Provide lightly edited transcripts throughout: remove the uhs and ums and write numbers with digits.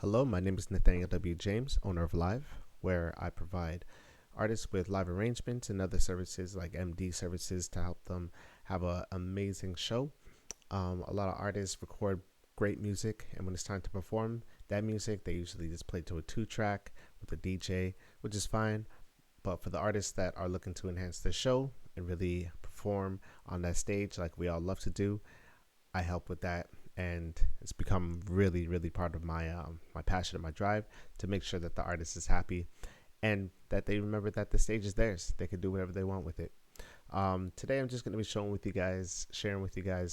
Hello, my name is Nathaniel W. James, owner of Live, where I provide artists with live arrangements and other services like MD services to help them have an amazing show. A lot of artists record great music, and when it's time to perform that music, they usually just play to a 2-track with a DJ, which is fine. But for the artists that are looking to enhance their show and really perform on that stage like we all love to do, I help with that, and it's become really part of my my passion and my drive to make sure that the artist is happy and that they remember that the stage is theirs. They can do whatever they want with it. Today I'm just going to be sharing with you guys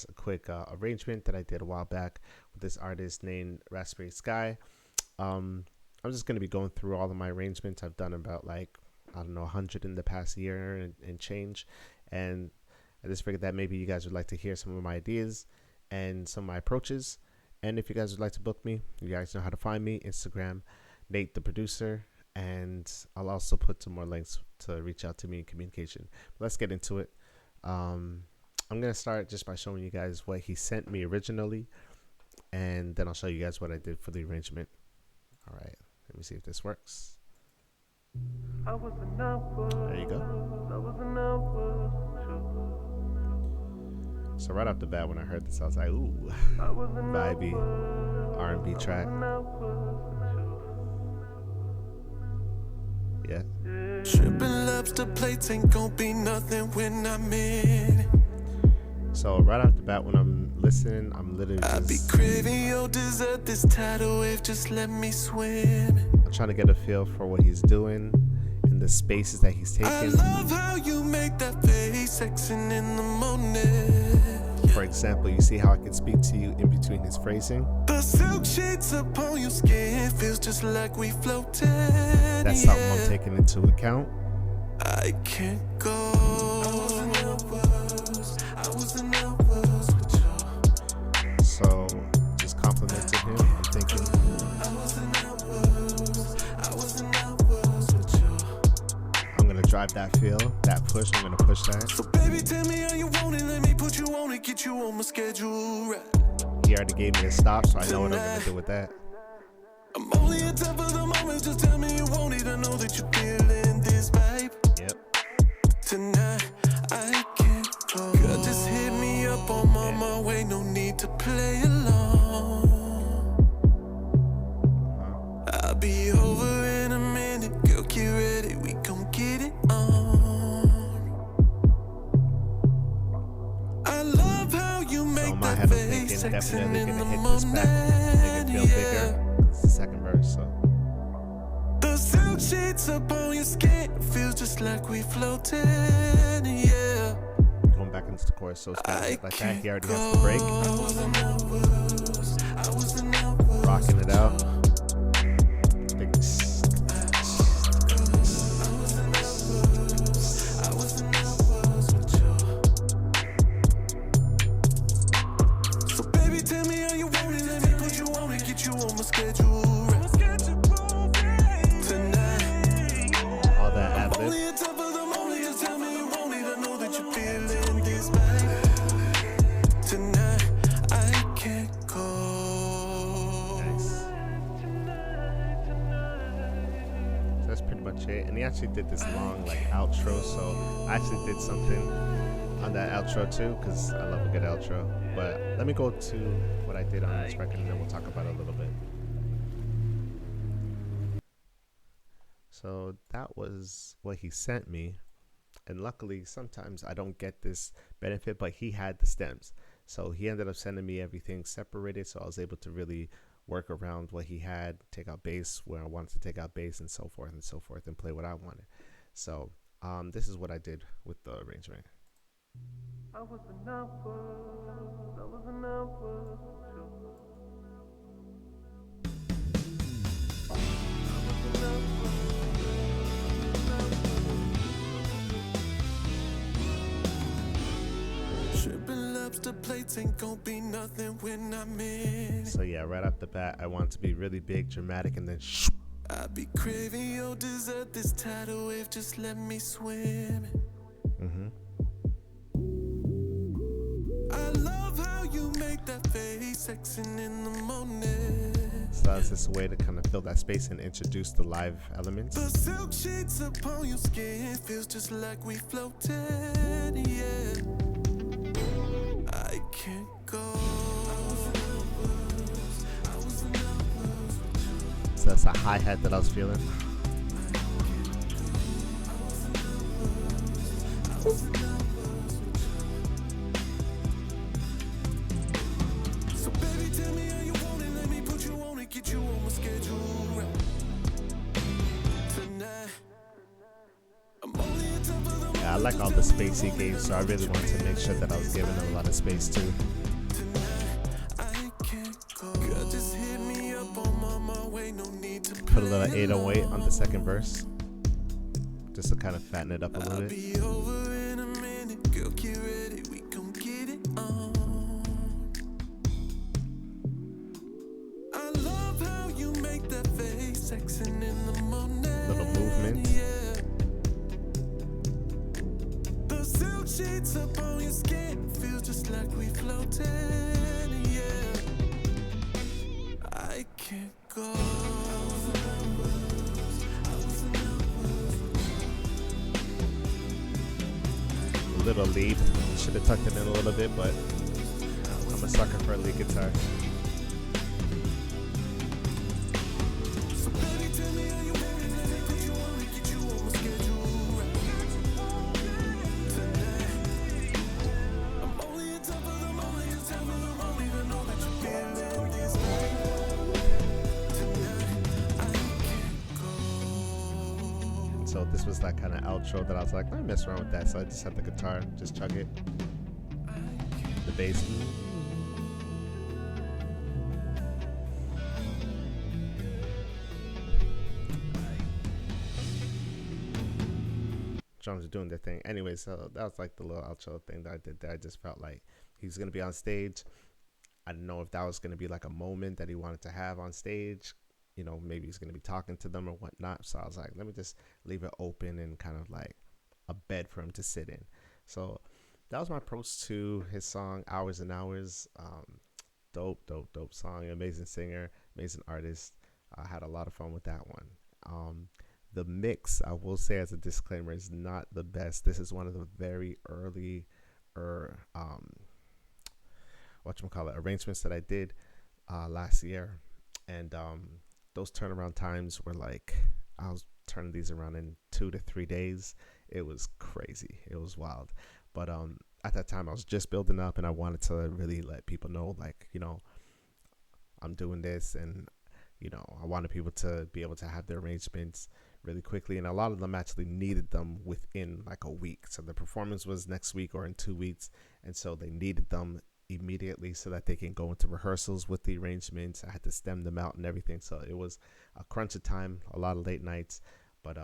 a quick arrangement that I did a while back with this artist named Raspberry Skyy. I'm just going to be going through all of my arrangements. I've done about 100 in the past year and change, and I just figured that maybe you guys would like to hear some of my ideas and some of my approaches. And if you guys would like to book me, you guys know how to find me: Instagram, Nate the producer, and I'll also put some more links to reach out to me in communication. But let's get into it. I'm gonna start just by showing you guys what he sent me originally, and then I'll show you guys what I did for the arrangement. All right, let me see if this works. There you go. So right off the bat, when I heard this, I was like, ooh, vibey R&B track. Yeah. Tripping lobster plates ain't gonna be nothing when I'm in it. So right off the bat, when I'm listening, I'm literally just, I be craving your dessert, this tidal wave, just let me swim. I'm trying to get a feel for what he's doing and the spaces that he's taking. I love how you make that face sexing in the morning. For example, you see how I can speak to you in between his phrasing? The silk sheets upon your skin feels just like we floated. That's something I'm taking into account. I can't go. I was in hours with you. So just complimented him. I'm thinking I'm gonna drive that feel, that push. I'm gonna push that. So baby, tell me how you want it. Let me put you on it, get you on my schedule. Right. He already gave me a stop, so I know what I'm gonna do with that. I'm only at top of the moment. Just tell me you want it. I know that you're feeling this vibe. Yep. Tonight I can't go. Girl, just hit me up on my way. No need to play along. I'll be over in a minute. Girl, get ready. We gon' get it on. I love how you make that face sexing in the morning. Make it feel bigger. It's the second verse, so. The silk sheets upon your skin feels just like we floated, yeah. Going back into the chorus, so it's gotta look like that. He already has the break. Rocking it out. And he actually did this long outro, so I actually did something on that outro too, because I love a good outro. But let me go to what I did on this record, and then we'll talk about it a little bit. So that was what he sent me, and luckily sometimes I don't get this benefit, but he had the stems, so he ended up sending me everything separated, so I was able to really work around what he had, take out bass where I wanted to take out bass, and so forth, and play what I wanted. So this is what I did with the arrangement. Plates ain't gonna be nothing when I'm in. So yeah, right off the bat, I want it to be really big, dramatic, and then I be craving your dessert, this tidal wave, just let me swim. I love how you make that face sexing in the morning. So it's just a way to kind of fill that space and introduce the live elements. The silk sheets upon your skin feels just like we floated, yeah. I can't go. So that's a hi-hat that I was feeling. So baby, tell me how you want it. Let me put you on it, get you on my schedule. Tonight, I'm only a top of the Yeah, I like all the space he gave, so I really wanted to make sure that I was giving him a lot of space too. I can't go. Girl, just hit me up on my way. No need to Put a little 808 on the second verse, just to kind of fatten it up a little bit. be over in a minute. Girl, get ready. We gon' get it on. I love how you make that face sexing in the morning. Little movement. Yeah. The silk sheets up on your skin feels just like we floated. Yeah. I can't go. Little lead. Should have tucked it in a little bit, but I'm a sucker for a lead guitar. So baby, tell me how you want it. Let me put you on it, get you on my schedule. Tonight, I'm only on top of them, only on top of them, only to know that you're feeling this way. Tonight, I can't go. So this was that kind of outro that I was like, let me mess around with that. So I just had the guitar, just chug it. The bass. Drums are doing their thing. Anyway, so that was like the little outro thing that I did there. I just felt like he was going to be on stage. I didn't know if that was going to be like a moment that he wanted to have on stage. You know, maybe he's going to be talking to them or whatnot. So I was like, let me just leave it open and kind of like a bed for him to sit in. So that was my approach to his song, Hours and Hours. Dope song. Amazing singer, amazing artist. I had a lot of fun with that one. The mix, I will say as a disclaimer, is not the best. This is one of the very early arrangements that I did last year. And those turnaround times were like, I was turning these around in 2 to 3 days. It was crazy. It was wild. But at that time I was just building up, and I wanted to really let people know, like, you know, I'm doing this, and, you know, I wanted people to be able to have their arrangements really quickly. And a lot of them actually needed them within like a week. So the performance was next week or in 2 weeks. And so they needed them immediately so that they can go into rehearsals with the arrangements. I had to stem them out and everything. So it was a crunch of time, a lot of late nights, but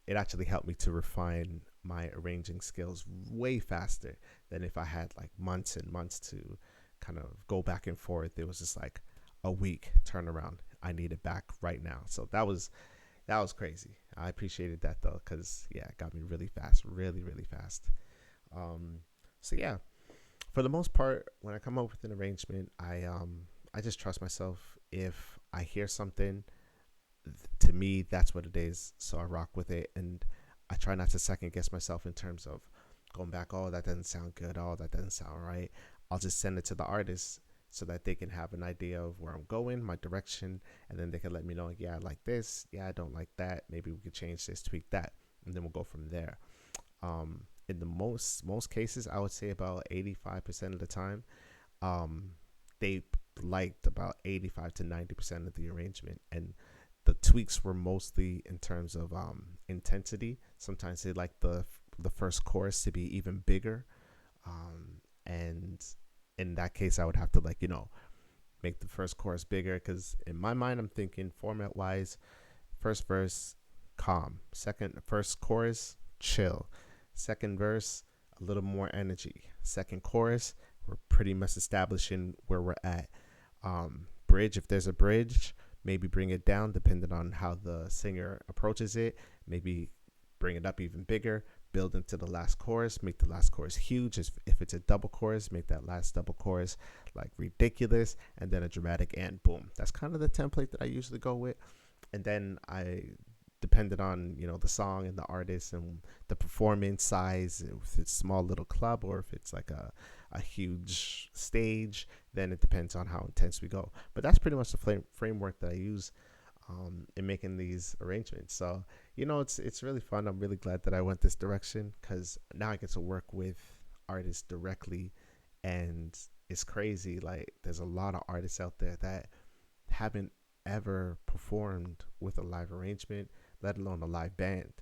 it actually helped me to refine my arranging skills way faster than if I had like months and months to kind of go back and forth. It was just like a week turnaround. I need it back right now. So that was crazy. I appreciated that though, because yeah, it got me really fast, really fast. So yeah, for the most part, when I come up with an arrangement, I just trust myself. If I hear something, to me, that's what it is. So I rock with it, and I try not to second guess myself in terms of going back, oh, that doesn't sound good, oh, that doesn't sound right. I'll just send it to the artist so that they can have an idea of where I'm going, my direction, and then they can let me know, yeah, I like this, yeah, I don't like that, maybe we could change this, tweak that, and then we'll go from there. In the most cases, I would say about 85% of the time, they liked about 85 to 90% of the arrangement, and the tweaks were mostly in terms of intensity. Sometimes they like the first chorus to be even bigger, and in that case, I would have to, like, you know, make the first chorus bigger, because in my mind, I'm thinking format wise, first verse, calm, first chorus, chill, second verse, a little more energy, second chorus, we're pretty much establishing where we're at. Bridge, if there's a bridge, maybe bring it down depending on how the singer approaches it, maybe bring it up even bigger, build into the last chorus, make the last chorus huge. If it's a double chorus, make that last double chorus like ridiculous, and then a dramatic end. Boom. That's kind of the template that I usually go with. And then I depended on the song and the artist and the performance size, if it's a small little club or if it's like a huge stage, then it depends on how intense we go. But that's pretty much the framework that I use in making these arrangements. So it's really fun. I'm really glad that I went this direction, because now I get to work with artists directly. And it's crazy, like there's a lot of artists out there that haven't ever performed with a live arrangement, let alone a live band.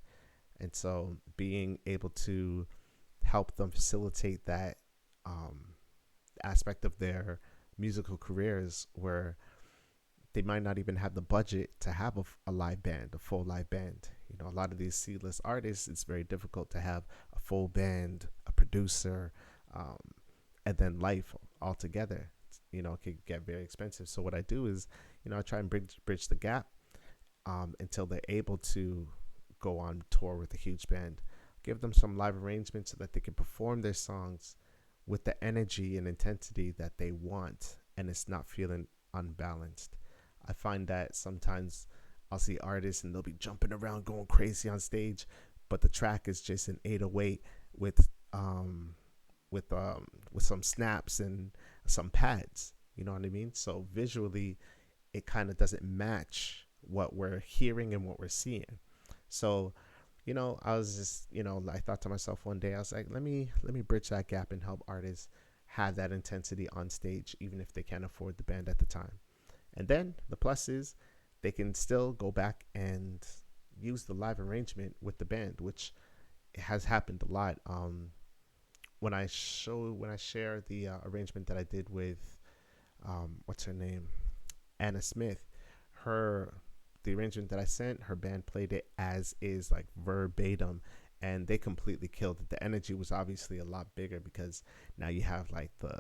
And so being able to help them facilitate that aspect of their musical careers, where they might not even have the budget to have a live band, a full live band. A lot of these C-list artists, it's very difficult to have a full band, a producer, and then life all together. It could get very expensive. So what I do is, I try and bridge the gap until they're able to go on tour with a huge band. Give them some live arrangements so that they can perform their songs with the energy and intensity that they want, and it's not feeling unbalanced. I find that sometimes I'll see artists and they'll be jumping around, going crazy on stage, but the track is just an 808 with some snaps and some pads. You know what I mean? So visually, it kind of doesn't match what we're hearing and what we're seeing. So, I was just, I thought to myself one day, I was like, let me bridge that gap and help artists have that intensity on stage, even if they can't afford the band at the time. And then the plus is they can still go back and use the live arrangement with the band, which has happened a lot. When I share the arrangement that I did with what's her name, Anna Smith, the arrangement that I sent, her band played it as is, like verbatim, and they completely killed it. The energy was obviously a lot bigger because now you have like the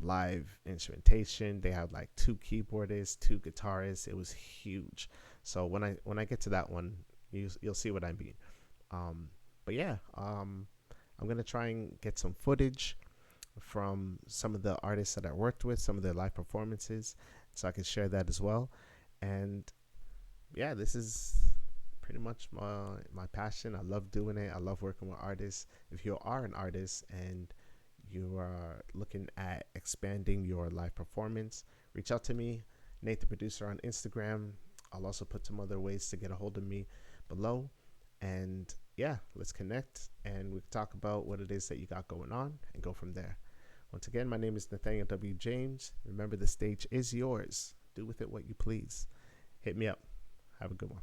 live instrumentation. They have like 2 keyboardists, 2 guitarists. It was huge. So when I get to that one, you'll see what I mean. But yeah, I'm gonna try and get some footage from some of the artists that I worked with, some of their live performances, so I can share that as well. And yeah, this is pretty much my passion. I love doing it. I love working with artists. If you are an artist and you are looking at expanding your live performance, reach out to me, Nate the Producer, on Instagram. I'll also put some other ways to get a hold of me below. And yeah, let's connect and we can talk about what it is that you got going on and go from there. Once again, my name is Nathaniel W. James. Remember, the stage is yours. Do with it what you please. Hit me up. Have a good one.